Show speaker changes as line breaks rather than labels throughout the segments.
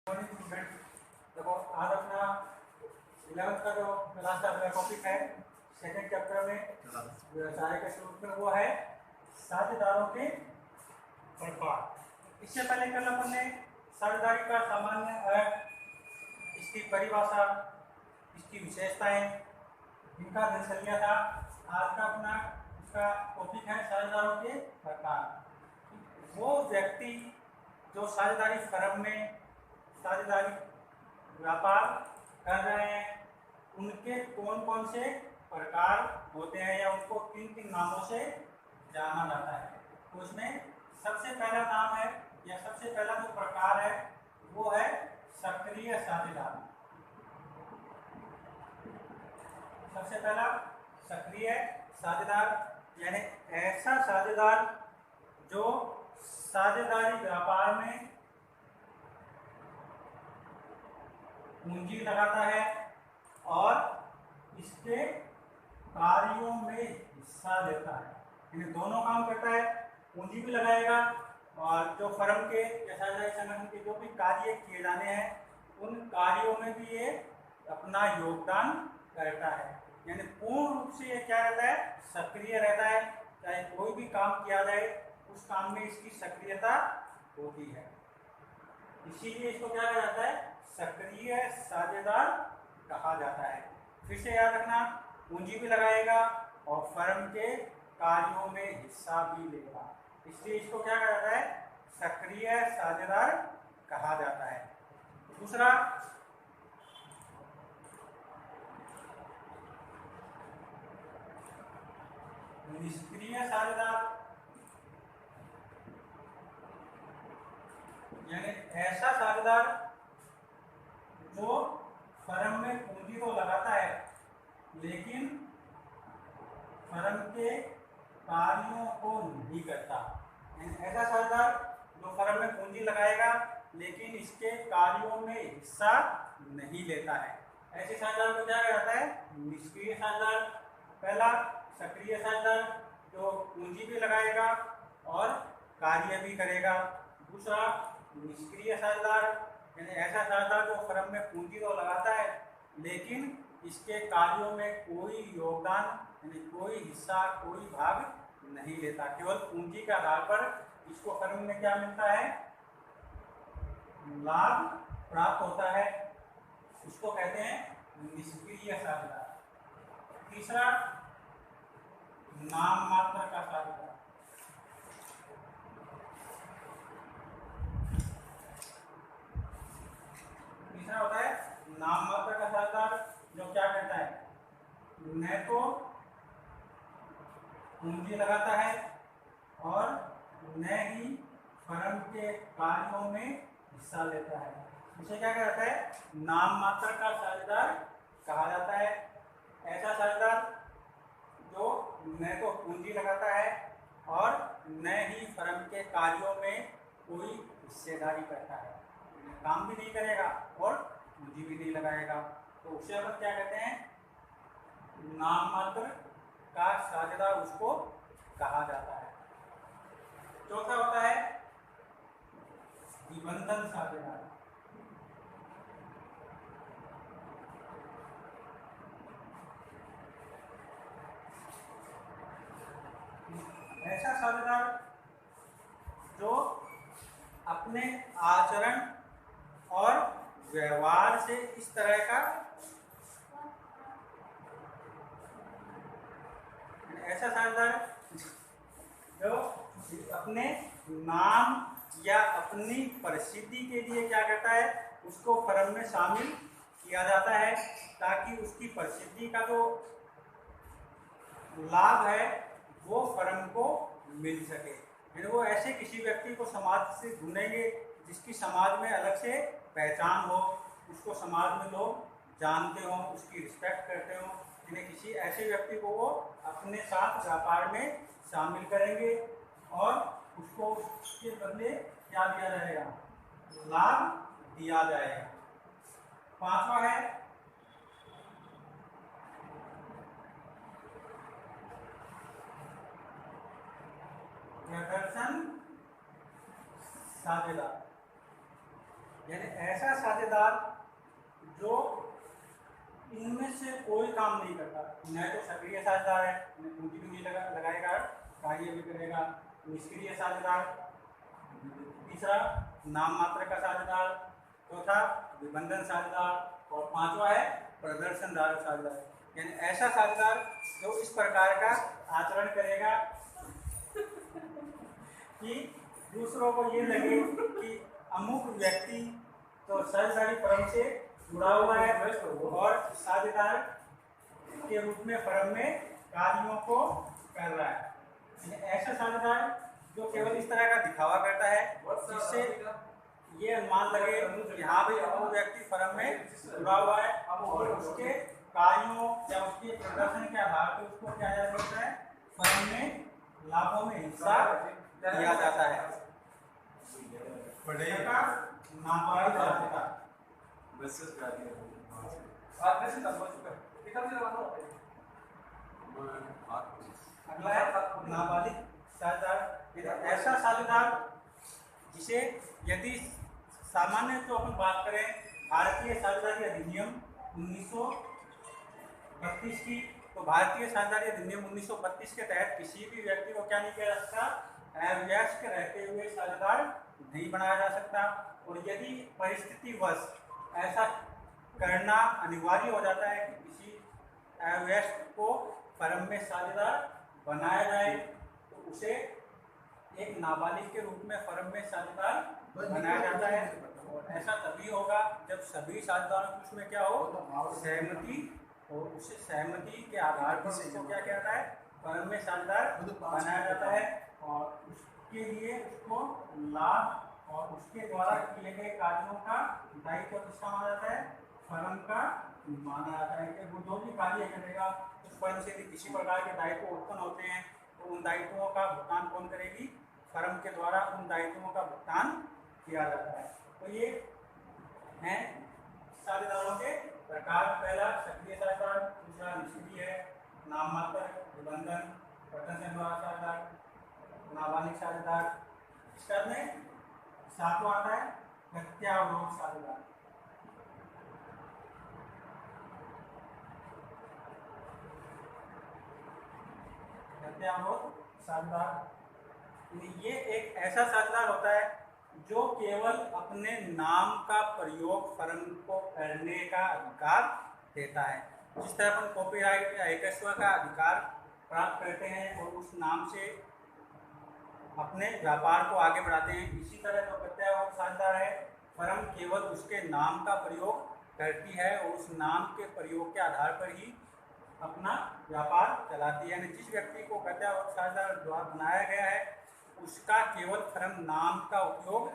Student देखो आज अपना 11th का जो लास्ट अपना टॉपिक है सेकंड चैप्टर में व्यवसाय के शुरू में वो है साझेदारों के प्रकार। इससे पहले कल अपन ने साझेदारी का सामान्य अर्थ, इसकी परिभाषा, इसकी विशेषताएं, इनका अध्ययन लिया था। आज का अपना इसका टॉपिक है साझेदारों के प्रकार। वो व्यक्ति जो साझेदारी फर्म में साझेदारी व्यापार कर रहे हैं उनके कौन कौन से प्रकार होते हैं या उनको किन किन नामों से जाना जाता है। तो उसमें सबसे पहला नाम है या सबसे पहला जो प्रकार है वो है सक्रिय साझेदार। सबसे पहला सक्रिय साझेदार यानी ऐसा साझेदार जो साझेदारी व्यापार में पूंजी लगाता है और इसके कार्यों में हिस्सा लेता है। यानी दोनों काम करता है, पूंजी भी लगाएगा और जो फर्म के या साझेदारी संगठन के जो भी कार्य किए जाने हैं उन कार्यों में भी ये अपना योगदान करता है। यानी पूर्ण रूप से ये क्या रहता है, सक्रिय रहता है। चाहे कोई भी काम किया जाए उस काम में इसकी सक्रियता होती है, इसीलिए इसको क्या कहा जाता है, सक्रिय साझेदार कहा जाता है। फिर से याद रखना, पूंजी भी लगाएगा और फर्म के कार्यों में हिस्सा भी लेगा, इसलिए इसको क्या कहा जाता है, सक्रिय साझेदार कहा जाता है। दूसरा निष्क्रिय साझेदार यानी ऐसा साझेदार जो फर्म में पूंजी तो लगाता है लेकिन फर्म के कार्यों को नहीं करता। ऐसा साझेदार जो फर्म में पूंजी लगाएगा लेकिन इसके कार्यों में हिस्सा नहीं लेता है, ऐसे साझेदार को क्या कहा जाता है, निष्क्रिय साझेदार। पहला सक्रिय साझेदार जो पूंजी भी लगाएगा और कार्य भी करेगा। दूसरा निष्क्रिय साझेदार यानी ऐसा साझेदार जो फर्म में पूंजी तो लगाता है लेकिन इसके कार्यों में कोई योगदान यानी कोई हिस्सा, कोई भाग नहीं लेता। केवल पूंजी के आधार पर इसको फर्म में क्या मिलता है, लाभ प्राप्त होता है, उसको कहते हैं निष्क्रिय साझेदार। तीसरा नाम मात्र का साझेदार। तीसरा होता है नाम मात्र का साझेदार जो क्या करता है, न तो पूंजी लगाता है और न ही फर्म के कार्यों में हिस्सा लेता है। इसे क्या कहता है, नाम मात्र का साझेदार कहा जाता है। ऐसा साझेदार जो न तो पूंजी लगाता है और न ही फर्म के कार्यों में कोई हिस्सेदारी करता है, काम भी नहीं करेगा और पूंजी भी नहीं लगाएगा, तो उसे अपन क्या कहते हैं, नाम मात्र का साझेदार उसको कहा जाता है। चौथा होता है निबंधन साझेदार। ऐसा साझेदार जो अपने आचरण और व्यवहार से इस तरह का, ऐसा साझेदार जो अपने नाम या अपनी प्रसिद्धि के लिए क्या करता है, उसको फर्म में शामिल किया जाता है ताकि उसकी प्रसिद्धि का जो लाभ है वो फर्म को मिल सके। यानी वो ऐसे किसी व्यक्ति को समाज से ढूंढेंगे जिसकी समाज में अलग से पहचान हो, उसको समाज में लोग जानते हो, उसकी रिस्पेक्ट करते हो। यानी किसी ऐसे व्यक्ति को वो अपने साथ व्यापार में शामिल करेंगे और उसको उसके बदले क्या दिया जाएगा, लाभ दिया जाएगा। पांचवा है प्रदर्शन साझेदार। यानी ऐसा साझेदार जो इनमें से कोई काम नहीं करता, न तो सक्रिय साझेदार है, न पूंजी भी नहीं लगाएगा, कार्य भी करेगा। निष्क्रिय साझेदार, तीसरा नाम मात्र का साझेदार, चौथा विबंधन साझेदार और पांचवा है प्रदर्शनदार साझेदार। यानी ऐसा साझेदार जो इस प्रकार का आचरण करेगा कि दूसरों को ये लगे कि अमुक व्यक्ति तो साझेदारी फर्म से जुड़ा हुआ है और साझेदार के रूप में फर्म में कार्यों को कर रहा है। ऐसा साझेदार जो केवल इस तरह का दिखावा करता है जिससे ये अनुमान लगे कि हाँ भाई वो व्यक्ति फर्म में जुड़ा हुआ है और उसके कार्यों या उसके प्रदर्शन के आधार पर उसको क्या जा सकता है, फर्म में लाभों में हिस्सा दिया जाता है। अगला है नाबालिग साझेदार। ऐसा साझेदार जिसे यदि सामान्य तो अपन बात करें भारतीय साझेदारी अधिनियम 1932 की, तो भारतीय साझेदारी अधिनियम 1932 के तहत किसी भी व्यक्ति को क्या नहीं किया जा सकता, अवयस्क रहते हुए साझेदार नहीं बनाया जा सकता। और यदि परिस्थितिवश ऐसा करना अनिवार्य हो जाता है कि किसी अवयस्क को फर्म में साझेदार बनाया जाए तो उसे एक नाबालिग के रूप में फर्म में साझेदार बनाया जाता है। और ऐसा तभी होगा जब सभी साझेदारों की उसमें क्या हो, सहमति, और उस सहमति के आधार पर उसको क्या कहता है, फर्म में साझेदार बनाया जाता है। और उसके लिए उसको लाभ और उसके द्वारा किए गए कार्यों का दायित्व किसका माना जाता है, फर्म का माना जाता है। कि वो जो भी कार्य करेगा उस फर्म से किसी प्रकार के दायित्व उत्पन्न होते हैं तो उन दायित्वों का भुगतान कौन करेगी, फर्म के द्वारा उन दायित्वों का भुगतान किया जाता है। तो ये हैं साझेदारों के प्रकार। पहला सक्रिय साझेदार, दूसरा निष्क्रिय है, नाम मात्र, विबंधन, प्रदर्शनदार साझेदार, नाबालिग साझेदार। इसका में सातवां आता है प्रत्यावरोध साझेदार। प्रत्यावरोध साझेदार ये एक ऐसा साझेदार होता है जो केवल अपने नाम का प्रयोग फर्म को करने का अधिकार देता है। जिस तरह अपन कॉपीराइट या एकस्व का अधिकार प्राप्त करते हैं और उस नाम से अपने व्यापार को आगे बढ़ाते हैं, इसी तरह जो प्रत्यावरोध साझेदार है, फर्म केवल उसके नाम का प्रयोग करती है और उस नाम के प्रयोग के आधार पर ही अपना व्यापार चलाती है। यानी जिस व्यक्ति को प्रत्यावरोध साझेदार द्वारा बनाया गया है उसका केवल फर्म नाम का उपयोग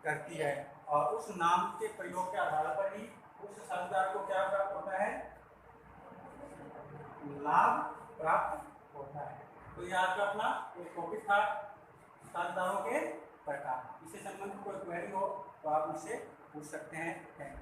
करती है और उस नाम के प्रयोग के आधार पर ही उस साझेदार को क्या प्राप्त होता है, लाभ प्राप्त होता है। तो ये आपका अपना एक टॉपिक था साझेदारों के प्रकार। इससे संबंधित कोई क्वेरी हो तो आप मुझसे पूछ सकते हैं। Thank you.